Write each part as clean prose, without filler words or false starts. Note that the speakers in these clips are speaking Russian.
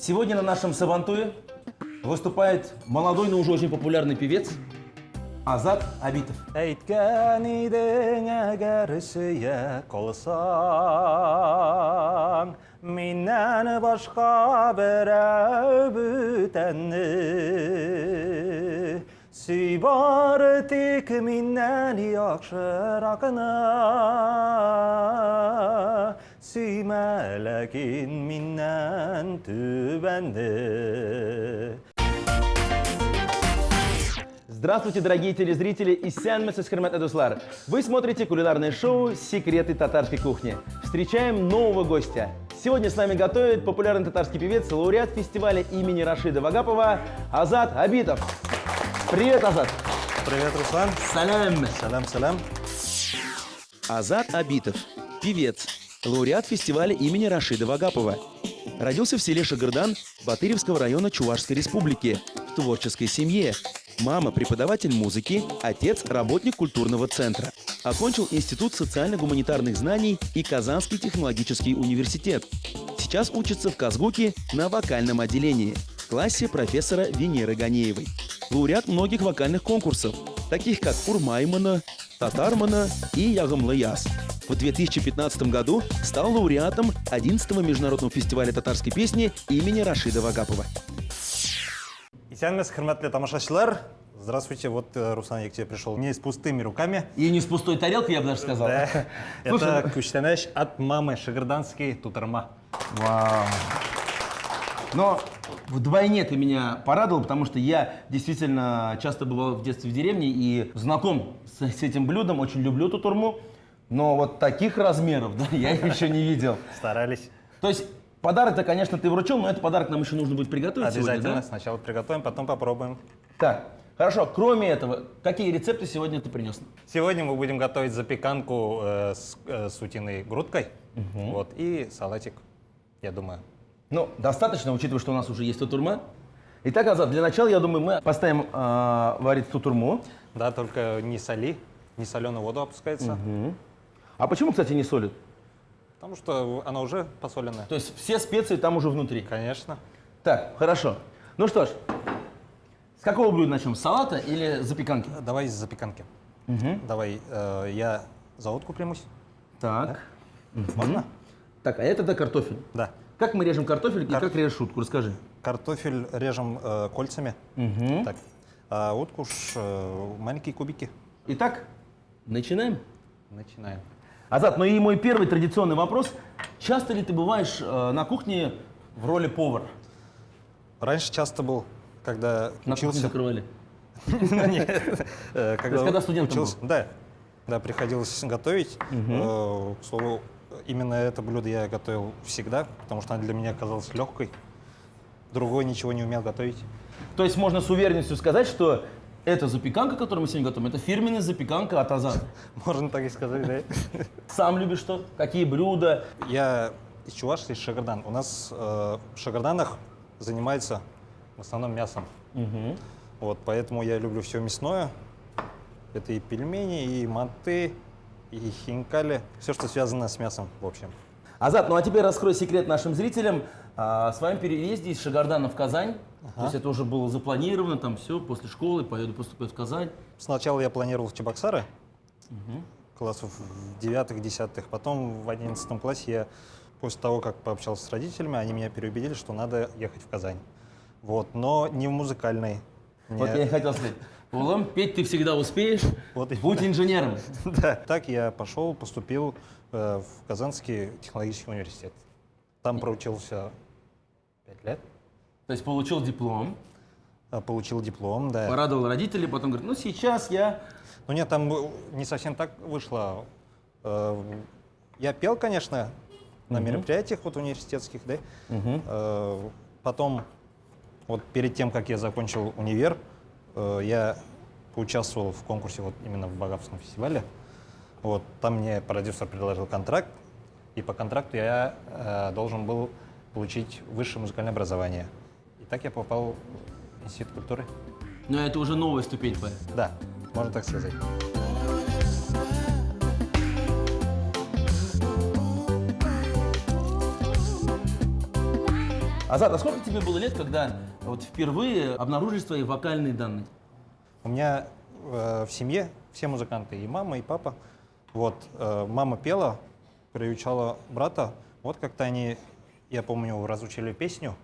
Сегодня на нашем Сабантуе выступает молодой, но уже очень популярный певец Азат Абитов. Әйткән идең әгәр сөйә калсаң, миннән башка берәү бүтәнне. Сөй бары тик миннән яхшыракны, сөймә ләкин миннән түбәнне. Здравствуйте, дорогие телезрители и сянмесес хермет эдуслар. Вы смотрите кулинарное шоу «Секреты татарской кухни». Встречаем нового гостя. Сегодня с нами готовит популярный татарский певец, лауреат фестиваля имени Рашида Вагапова Азат Абитов. Привет, Азат! Привет, Руслан! Салям! Салям. Азат Абитов, певец, лауреат фестиваля имени Рашида Вагапова. Родился в селе Шагырдан Батыревского района Чувашской республики в творческой семье. Мама – преподаватель музыки, отец – работник культурного центра. Окончил Институт социально-гуманитарных знаний и Казанский технологический университет. Сейчас учится в Казгуке на вокальном отделении в классе профессора Венеры Ганеевой. Лауреат многих вокальных конкурсов, таких как Урмаймана, Татармана и Ягымлы Яс. В 2015 году стал лауреатом 11-го международного фестиваля татарской песни имени Рашида Вагапова. Исәнмесез, хөрмәтле тамашачылар. Здравствуйте, вот Руслан, я к тебе пришел не с пустыми руками. И не с пустой тарелкой, я бы даже сказал. Да. Слушай, Это куштанеш от мамы, шагырданский тутарма. Вау. Но вдвойне ты меня порадовал, потому что я действительно часто бывал в детстве в деревне и знаком с этим блюдом, очень люблю эту турму, но вот таких размеров, да, я еще не видел. Старались. То есть подарок-то, конечно, ты вручил, но этот подарок нам еще нужно будет приготовить Обязательно. сегодня, да? Сначала приготовим, потом попробуем. Так, хорошо, кроме этого, какие рецепты сегодня ты принес? Сегодня мы будем готовить запеканку с утиной грудкой. Вот, и салатик, я думаю. Ну, достаточно, учитывая, что у нас уже есть тутурма. Итак, Азат, для начала, я думаю, мы поставим варить тутурму. Да, только не соли, не соленую воду опускается. А почему, кстати, не солят? Потому что она уже посоленная. То есть все специи там уже внутри? Конечно. Так, хорошо. Ну что ж, с какого блюда начнем? С салата или запеканки? Давай из запеканки. Давай, я за утку примусь. Так. Можно? Так, а это картофель. Да. Как мы режем картофель и как режешь утку? Расскажи. Картофель режем кольцами. Так. А утку маленькие кубики. Итак, начинаем. Начинаем. Азат, ну и мой первый традиционный вопрос. Часто ли ты бываешь на кухне в роли повара? Раньше часто был, когда На кухне учился. закрывали. Нет, когда студентом учился. Да, приходилось готовить. К слову, именно это блюдо я готовил всегда, потому что оно для меня казалось легкой. Другой ничего не умел готовить. То есть можно с уверенностью сказать, что эта запеканка, которую мы сегодня готовим, это фирменная запеканка от Азата. Можно так и сказать, да? Сам любишь что? Какие блюда? Я из Чувашии, из Шагырдан. У нас в Шагырданах занимается в основном мясом. Вот, поэтому я люблю все мясное. Это и пельмени, и манты, и хинкали. Все, что связано с мясом, в общем. Азат, ну а теперь раскрой секрет нашим зрителям. О своем переезде из Шагардана в Казань. То есть это уже было запланировано, там все, после школы поеду поступать в Казань. Сначала я планировал в Чебоксары, классов в 9-10. Потом в 11 классе я, после того, как пообщался с родителями, они меня переубедили, что надо ехать в Казань. Вот, но не в музыкальной. Вот я и хотел сказать. Улам, петь ты всегда успеешь, Вот будь инженером. Да. Так я пошел, поступил в Казанский технологический университет. Там проучился 5 лет. То есть получил диплом, Получил диплом, да. порадовал родителей, потом говорит, ну сейчас я... Ну нет, там не совсем так вышло. Я пел, конечно, на мероприятиях вот университетских, да. Потом, вот перед тем, как я закончил универ, я поучаствовал в конкурсе вот именно в Вагапском фестивале. Вот, там мне продюсер предложил контракт, и по контракту я должен был получить высшее музыкальное образование. И так я попал в Институт культуры. Но это уже новая ступень твоя. Да, можно так сказать. Азат, а сколько тебе было лет, когда вот впервые обнаружились твои вокальные данные? У меня в семье все музыканты, и мама, и папа. Вот, мама пела, приучала брата. Вот как-то они, я помню, разучили песню.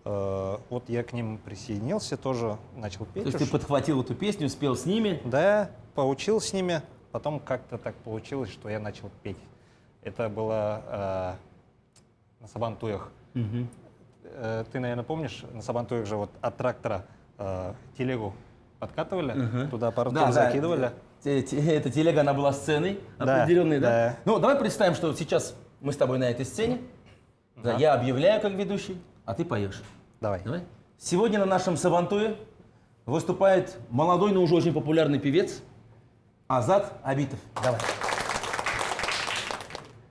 Вот я к ним присоединился, тоже начал петь. То есть ты подхватил эту песню, спел с ними? Да, поучил с ними. Потом как-то так получилось, что я начал петь. Это было на Сабантуях. Ты, наверное, помнишь, на Сабантуях же вот от трактора телегу подкатывали, туда аппаратуру закидывали. Эта телега, она была сценой определенной, да? Да. Ну, давай представим, что сейчас мы с тобой на этой сцене. Да, я объявляю как ведущий, а ты поешь. Давай. Сегодня на нашем Сабантуе выступает молодой, но уже очень популярный певец Азат Абитов. Давай.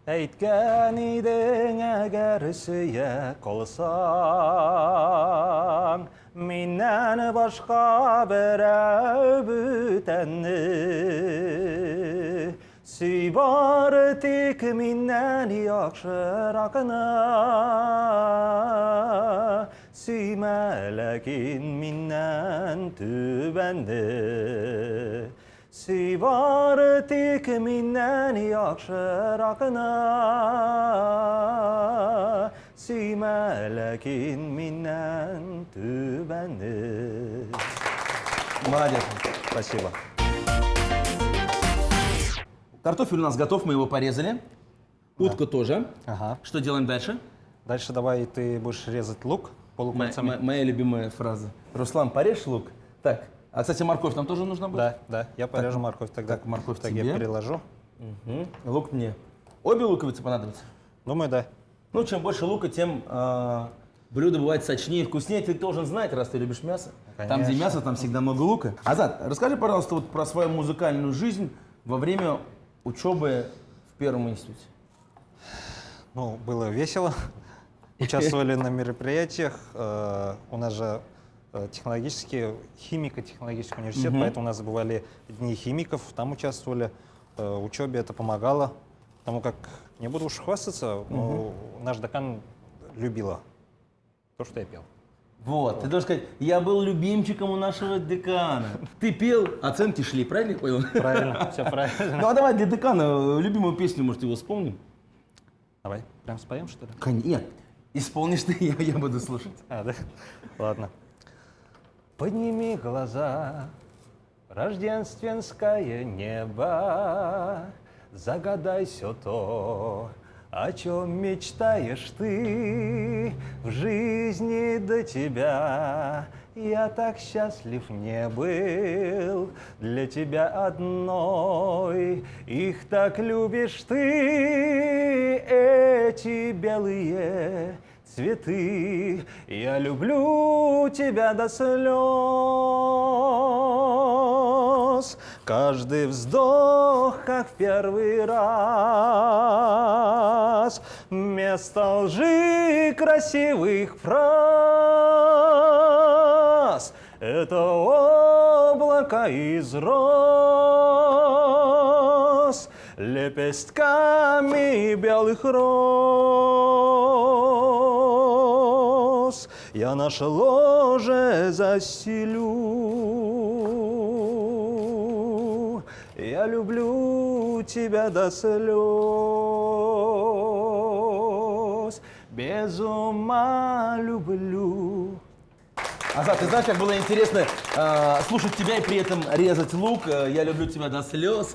Әйткән идең әгәр сөйә калсаң, миннән башка берәү бүтәнне. Сөй бары тик миннән яхшыракны, сөймә ләкин миннән түбәнне. Сөй бары тик миннән яхшыракны, сөймә ләкин миннән түбәнне. Молодец. Спасибо. Картофель у нас готов, мы его порезали. Утка тоже. Ага. Что делаем дальше? Дальше давай ты будешь резать лук полукольцами. Моя любимая фраза. Руслан, порежь лук. Так, а, кстати, морковь нам тоже нужна будет? Да, я порежу морковь тогда. Так, морковь так тебе. я переложу. Лук мне. Обе луковицы понадобятся? Думаю, да. Ну, чем больше лука, тем блюдо бывает сочнее и вкуснее. Ты должен знать, раз ты любишь мясо. Там, где мясо, там всегда много лука. Азат, расскажи, пожалуйста, вот про свою музыкальную жизнь во время учебы в первом институте. Ну, было весело. Участвовали на мероприятиях. У нас же химико-технологический университет, поэтому у нас бывали дни химиков, там участвовали. Учебе это помогало, потому как, не буду уж хвастаться, но наш декан любила то, что я пел. Вот, ты должен сказать, я был любимчиком у нашего декана. Ты пел, оценки шли, правильно я понял? Правильно, все правильно. Ну а давай для декана любимую песню, может, его вспомним? Давай, прям споем, что ли? Нет, исполнишь ты, я буду слушать. Да? Ладно. Подними глаза, рождественское небо, загадай все то, о чем мечтаешь ты в жизни до тебя. Я так счастлив не был для тебя одной, их так любишь ты, эти белые цветы. Я люблю тебя до слез, каждый вздох, как в первый раз, вместо лжи красивых фраз. Это облако из роз, лепестками белых роз. Я наше ложе застелю, я люблю тебя до слез, без ума люблю. Азат, ты знаешь, как было интересно слушать тебя и при этом резать лук. Я люблю тебя до слез.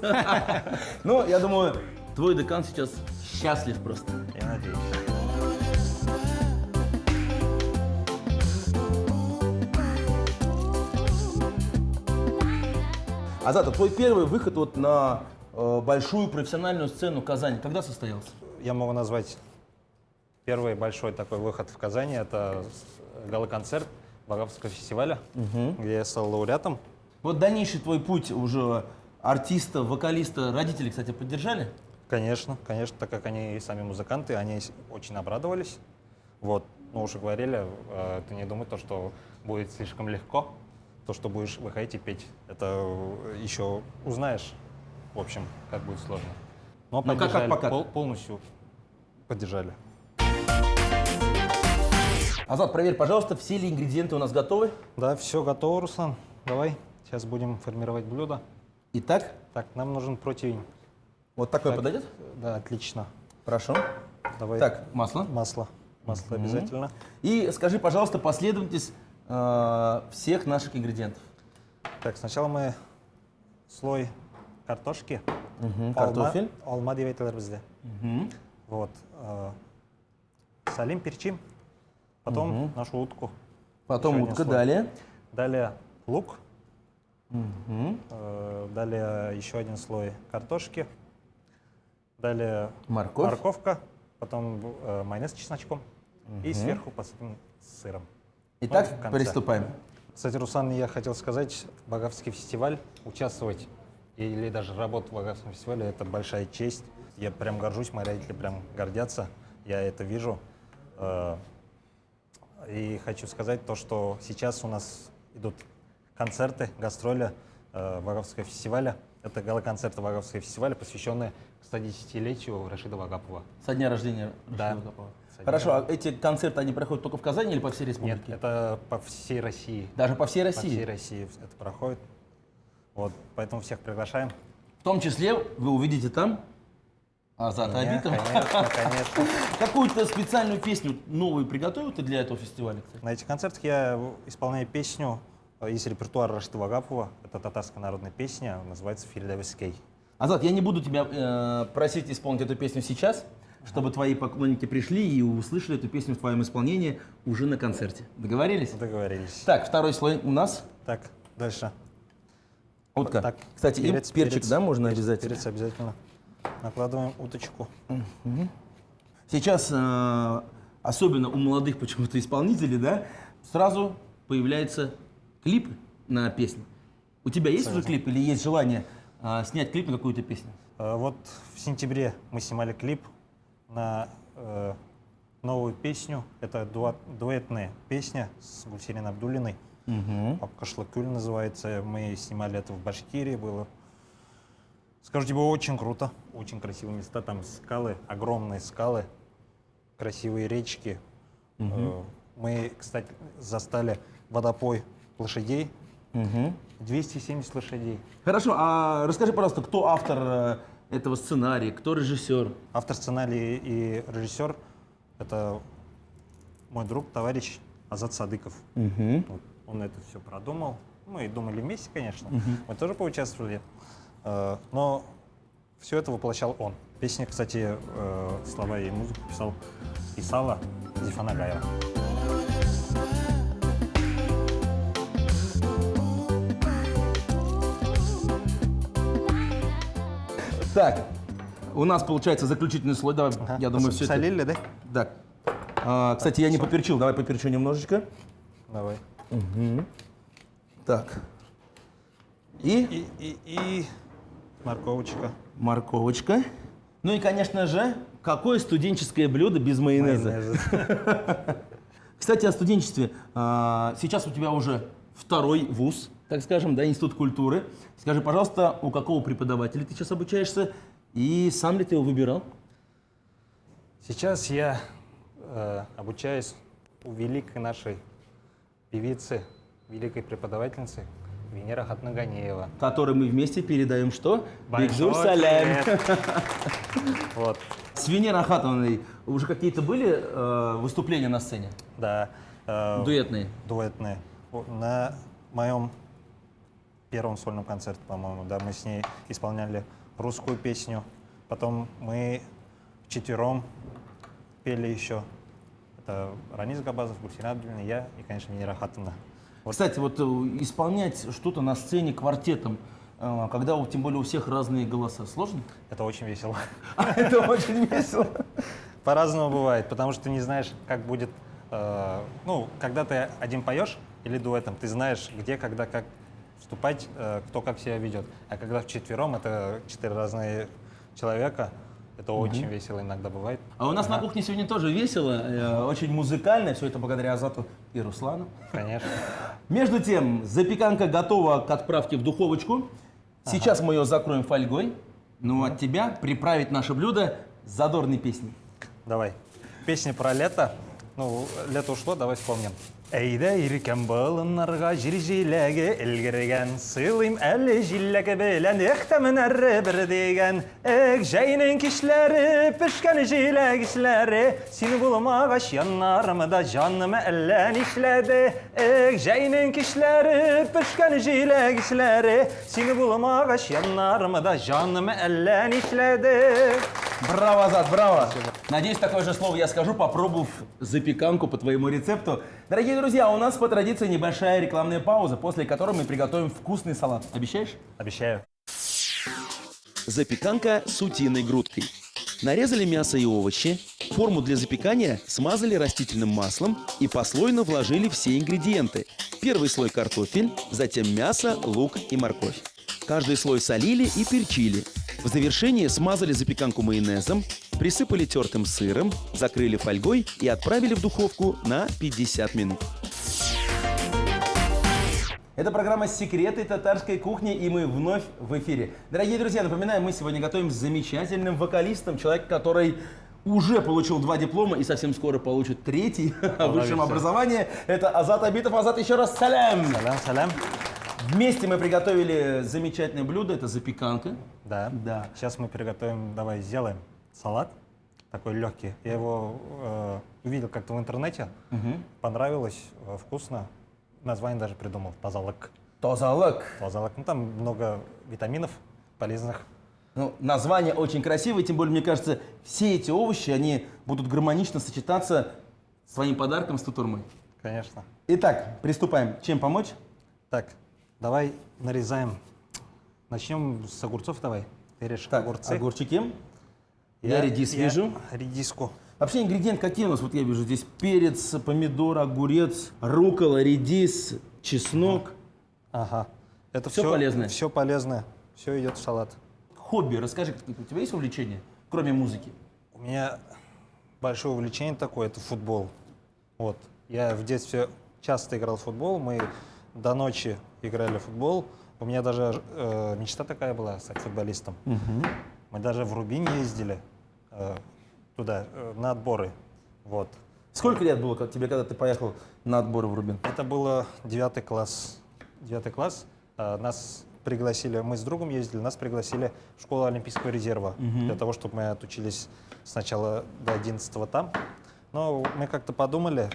Ну, я думаю, твой декан сейчас счастлив просто. Я надеюсь. Азат, а твой первый выход вот на большую профессиональную сцену Казани когда состоялся? Я могу назвать первый большой такой выход в Казани. Это гала-концерт Вагаповского фестиваля, где я стал лауреатом. Вот дальнейший твой путь уже артиста, вокалиста, родители, кстати, поддержали? Конечно, конечно, так как они и сами музыканты, они очень обрадовались. Вот, ну уже говорили, ты не думай то, что будет слишком легко, то, что будешь выходить и петь. Это еще узнаешь, в общем, как будет сложно. Но Ну, как поддержали, пока? полностью поддержали. Азат, проверь, пожалуйста, все ли ингредиенты у нас готовы. Да, все готово, Руслан. Давай, сейчас будем формировать блюдо. Итак, Так, нам нужен противень. вот такой Так, подойдет? Да, отлично. Хорошо. Давай. Так, масло. Масло. Масло обязательно. И скажи, пожалуйста, последовательность всех наших ингредиентов. Так, сначала мы слой картошки. Картофель. Алма девятилер бізде. Вот. Солим, перчим. Потом нашу утку. Потом Еще один утка, слой. далее. Далее лук. Далее еще один слой картошки. Далее Морковь. морковка. Потом майонез с чесночком. И сверху посыпем сыром. Итак, Ну, в конце. приступаем. Кстати, Руслан, я хотел сказать, Багаевский фестиваль, участвовать или даже работать в Багаевском фестивале, это большая честь. Я прям горжусь, мои родители прям гордятся, я это вижу. И хочу сказать то, что сейчас у нас идут концерты, гастроли Багаевского фестиваля. Это гала-концерты Багаевского фестиваля, посвященные 110-летию Рашида Вагапова. Со дня рождения Да. Рашида Вагапова. Со дня Хорошо, а эти концерты, они проходят только в Казани или по всей Нет, республике? это по всей России. Даже по всей По всей России? России это проходит. Вот, поэтому всех приглашаем. В том числе вы увидите там Азата Меня, Абитова. Конечно, конечно. Какую-то специальную песню новую приготовил ты для этого фестиваля, кстати? На этих концертах я исполняю песню из репертуара Рашида Вагапова. Это татарская народная песня, называется «Фирдавскей». Азат, я не буду тебя просить исполнить эту песню сейчас, чтобы твои поклонники пришли и услышали эту песню в твоем исполнении уже на концерте. Договорились? Договорились. Так, второй слой у нас. Так, дальше. Утка. Так, Кстати, и перчик, да, можно перец, обязательно? Перец обязательно. Накладываем уточку. Сейчас, особенно у молодых почему-то исполнителей, да, сразу появляются клипы на песни. У тебя есть уже клип или есть желание снять клип на какую-то песню? Вот в сентябре мы снимали клип на новую песню. Это дуэтная песня с Гульсерин Абдуллиной. Кашлыкюль называется. Мы снимали это в Башкирии. Было, скажу тебе, очень круто. Очень красивые места. Там скалы, огромные скалы, красивые речки. Мы, кстати, застали водопой лошадей. 270 лошадей. Хорошо, а расскажи, пожалуйста, кто автор этого сценария, кто режиссер? Автор сценария и режиссер — это мой друг, товарищ Азат Садыков. Вот, он это все продумал. Мы думали вместе, конечно. Мы тоже поучаствовали. Но все это воплощал он. Песня, кстати, слова и музыку писала Зифана Гаева. Так, у нас получается заключительный слой. Давай, я думаю, все это... Солили, да? Да. Кстати, я не поперчил. Давай поперчу немножечко. Давай. Так. И И морковочка. морковочка. Ну и, конечно же, какое студенческое блюдо без майонеза? Майонез. Кстати, о студенчестве. Сейчас у тебя уже второй вуз, так скажем, да, Институт культуры. Скажи, пожалуйста, у какого преподавателя ты сейчас обучаешься и сам ли ты его выбирал? Сейчас я обучаюсь у великой нашей певицы, великой преподавательницы Венера Хатнаганеева. Который мы вместе передаем что? Большой Бигзур салям. привет. Вот, С Венерой Ахатовной уже какие-то были выступления на сцене? да. Дуэтные? Дуэтные. На моем первом сольном концерте, по-моему, да, мы с ней исполняли русскую песню. Потом мы вчетвером пели еще. Это Ранис Габазов, Гульсерин Абдуллина, я и, конечно, Венера Ахатовна. Вот. Кстати, вот исполнять что-то на сцене квартетом, когда тем более у всех разные голоса, сложно? Это очень весело. Это очень весело. По-разному бывает, потому что ты не знаешь, как будет, ну, когда ты один поешь или дуэтом, ты знаешь, где, когда, как вступать, кто как себя ведет. А когда вчетвером, это 4 разные человека, это очень весело иногда бывает. А у нас на кухне сегодня тоже весело, очень музыкально, все это благодаря Азату и Руслану. Конечно. Между тем, запеканка готова к отправке в духовочку. Сейчас мы ее закроем фольгой. Ну, от тебя приправить наше блюдо задорной песней. Давай. Песня про лето. Ну, лето ушло, давай вспомним. Әйдә иркем болыннарға жир жиләге илгерген, сылым әлі жиләге белән әхтәмен әрі бір деген. Әк жәйнің кишләре, пішкен жиләг ішләре, сені бұлмағаш яннарымда жанымы әллән ішләді. Әк жәйнің кишләре, пішкен жиләг ішләре, сені бұлмағаш яннарымда жанымы әллән ішләді. Браво, Азат, браво! Надеюсь, такое же слово я скажу, попробовав запеканку по твоему рецепту. Дорогие друзья, у нас по традиции небольшая рекламная пауза, после которой мы приготовим вкусный салат. Обещаешь? Обещаю. Запеканка с утиной грудкой. Нарезали мясо и овощи, форму для запекания смазали растительным маслом и послойно вложили все ингредиенты. Первый слой картофель, затем мясо, лук и морковь. Каждый слой солили и перчили. В завершение смазали запеканку майонезом, присыпали тертым сыром, закрыли фольгой и отправили в духовку на 50 минут. Это программа «Секреты татарской кухни», и мы вновь в эфире. Дорогие друзья, напоминаю, мы сегодня готовим с замечательным вокалистом, человек, который уже получил 2 диплома и совсем скоро получит 3-й о высшем образовании. Это Азат Абитов. Азат, еще раз салям! Салям, салям. Вместе мы приготовили замечательное блюдо, это запеканка. Да. Да. Сейчас мы приготовим, давай сделаем салат такой легкий. Я его увидел как-то в интернете, понравилось, вкусно. Название даже придумал. Тазалык. Тазалык. Тазалык. Ну, там много витаминов полезных. Ну, название очень красивое, тем более, мне кажется, все эти овощи, они будут гармонично сочетаться с твоим подарком с тутурмой. Конечно. Итак, приступаем. Чем помочь? Так, давай нарезаем. Начнем с огурцов, давай. Ты режь огурцы. Огурчики. Я редис вижу. Редиску. Вообще ингредиенты какие у нас? Вот я вижу здесь перец, помидор, огурец, руккола, редис, чеснок. Ага. Это Все полезное? Все полезное. Все идет в салат. Хобби. Расскажи, у тебя есть увлечения, кроме музыки? У меня большое увлечение такое, это футбол. Вот. Я в детстве часто играл в футбол, мы до ночи играли в футбол. У меня даже мечта такая была стать футболистом. Мы даже в Рубин ездили туда, на отборы. Вот. Сколько лет было тебе, когда ты поехал на отборы в Рубин? Это было 9 класс. 9 класс. Нас пригласили, мы с другом ездили, нас пригласили в школу Олимпийского резерва. Для того, чтобы мы отучились сначала до 11-го там. Но мы как-то подумали,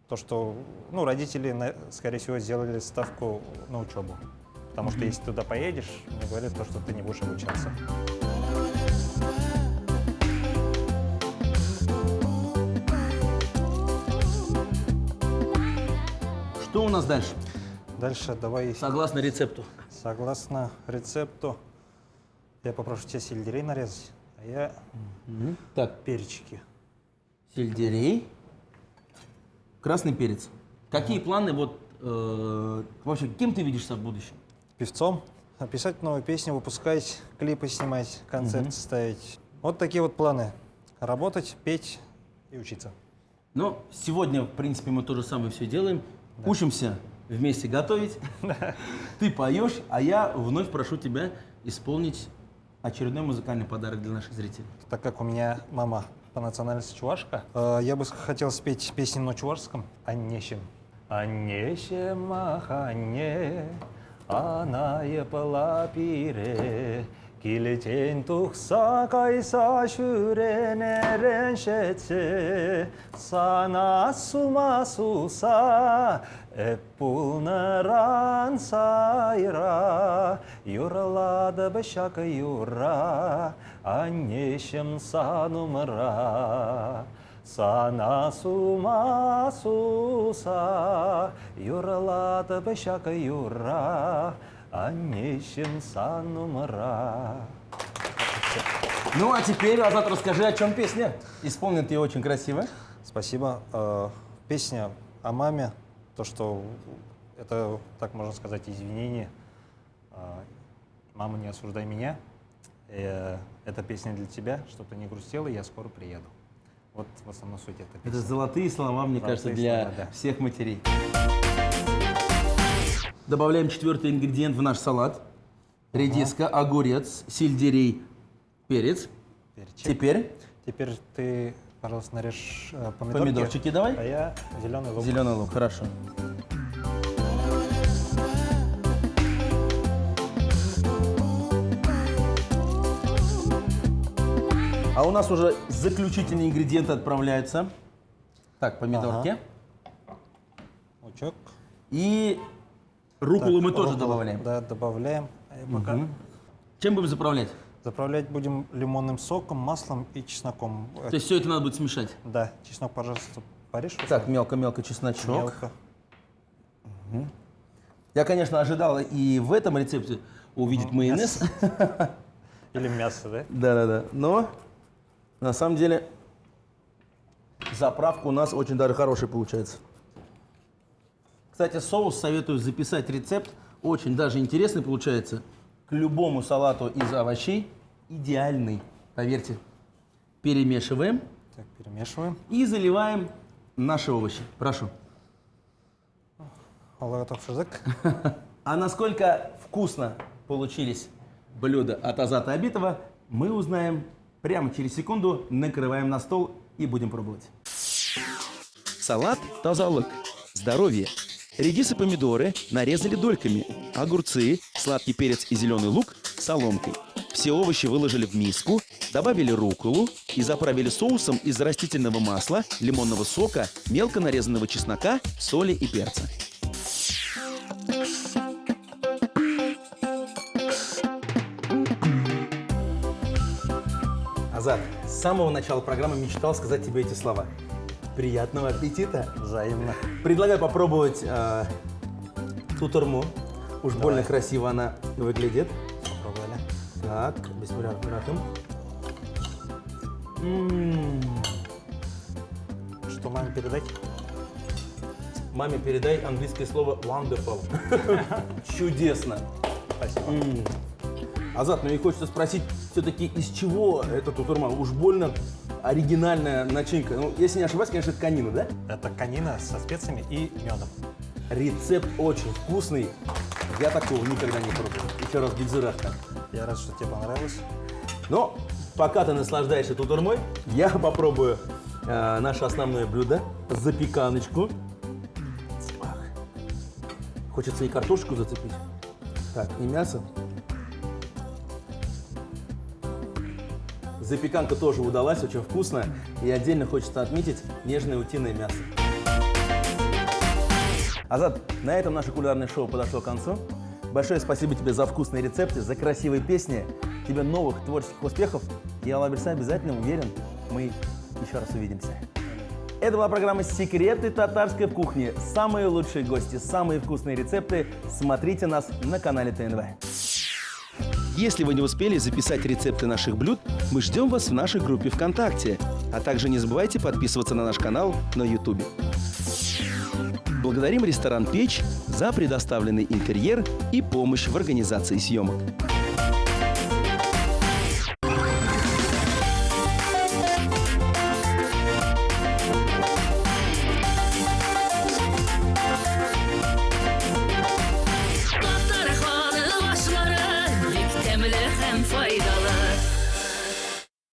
то, что родители, скорее всего, сделали ставку на учебу. Потому что если туда поедешь, мне говорят, то, что ты не будешь обучаться. Что у нас дальше? Дальше давай... Согласно рецепту. Согласно рецепту, я попрошу тебя сельдерей нарезать, а я Так, перчики. сельдерей, красный перец. Какие планы, вообще, кем ты видишься в будущем? Певцом, писать новые песни, выпускать, клипы снимать, концерты ставить. Вот такие вот планы. Работать, петь и учиться. Ну, сегодня, в принципе, мы то же самое все делаем. Да. Учимся вместе готовить. Ты поешь, а я вновь прошу тебя исполнить очередной музыкальный подарок для наших зрителей. Так как у меня мама по национальности чувашка, я бы хотел спеть песню на чувашском «Аннешем». «Аннешем, аханне, анае палапире, Килетен тухса кайса шүренерен шетсе, сана сума суса, эппулныран сайра, юрлады бішак юра, аннешем санумра. Сана сума суса, юрлады бішак юра, Аннешем санумра. Ну, а теперь, Азат, расскажи, о чем песня. Исполнен ты очень красиво. Спасибо. Песня о маме, то, что это, так можно сказать, извинение. Мама, не осуждай меня. Эта песня для тебя, чтобы ты не грустила, я скоро приеду. Вот в основном суть этой песни. Это золотые слова, мне кажется, для всех матерей. Добавляем 4-й ингредиент в наш салат. Редиска, огурец, сельдерей, перец. Перчик. Теперь ты Пожалуйста, нарежь помидорки. Помидорчики давай. А я зеленый лук. Зеленый лук, хорошо. А у нас уже заключительные ингредиенты отправляются. Так, помидорки. Лучок. И рукколу мы тоже рукколу, добавляем. Да, добавляем. А я пока Чем будем заправлять? заправлять будем лимонным соком, маслом и чесноком. То есть все это надо будет смешать? Да, чеснок, пожалуйста, порежь. Так, мелко-мелко чесночок. Мелко. Я, конечно, ожидал и в этом рецепте увидеть майонез. Или мясо, да? Да-да-да. Но на самом деле заправка у нас очень даже хорошая получается. Кстати, соус советую записать рецепт. Очень даже интересный получается. К любому салату из овощей идеальный. Поверьте. Перемешиваем Так, перемешиваем. и заливаем наши овощи. Прошу. Алла готов шазак. А насколько вкусно получились блюда от Азата Абитова, мы узнаем прямо через секунду. Накрываем на стол и будем пробовать. Салат тазалык. Здоровье. Редис и помидоры нарезали дольками. Огурцы, сладкий перец и зеленый лук соломкой. Все овощи выложили в миску, добавили рукколу и заправили соусом из растительного масла, лимонного сока, мелко нарезанного чеснока, соли и перца. Азат, с самого начала программы мечтал сказать тебе эти слова. Приятного аппетита! Взаимно. Предлагаю попробовать ту турму. Уж больно красиво она выглядит. Попробовали. Так, бисмиллахир-рахманир-рахим. Что маме передать? Маме передай английское слово wonderful. Чудесно. Спасибо. Азат, ну и хочется спросить, все-таки из чего эта тутурма? Уж больно оригинальная начинка. Ну, если не ошибаюсь, конечно, это конина, да? Это конина со специями и медом. Рецепт очень вкусный. Я такого никогда не пробовал. Еще раз бельзирахта. Я рад, что тебе понравилось. Но пока ты наслаждаешься тутурмой, я попробую наше основное блюдо. Запеканочку. Ах. Хочется и картошку зацепить. Так, и мясо. Запеканка тоже удалась, очень вкусно. И отдельно хочется отметить нежное утиное мясо. Азат, на этом наше кулинарное шоу подошло к концу. Большое спасибо тебе за вкусные рецепты, за красивые песни. Тебе новых творческих успехов. И Алла Берса обязательно уверен, мы еще раз увидимся. Это была программа «Секреты татарской кухни». Самые лучшие гости, самые вкусные рецепты. Смотрите нас на канале ТНВ. Если вы не успели записать рецепты наших блюд, мы ждем вас в нашей группе ВКонтакте. А также не забывайте подписываться на наш канал на YouTube. Благодарим ресторан «Печь» за предоставленный интерьер и помощь в организации съемок.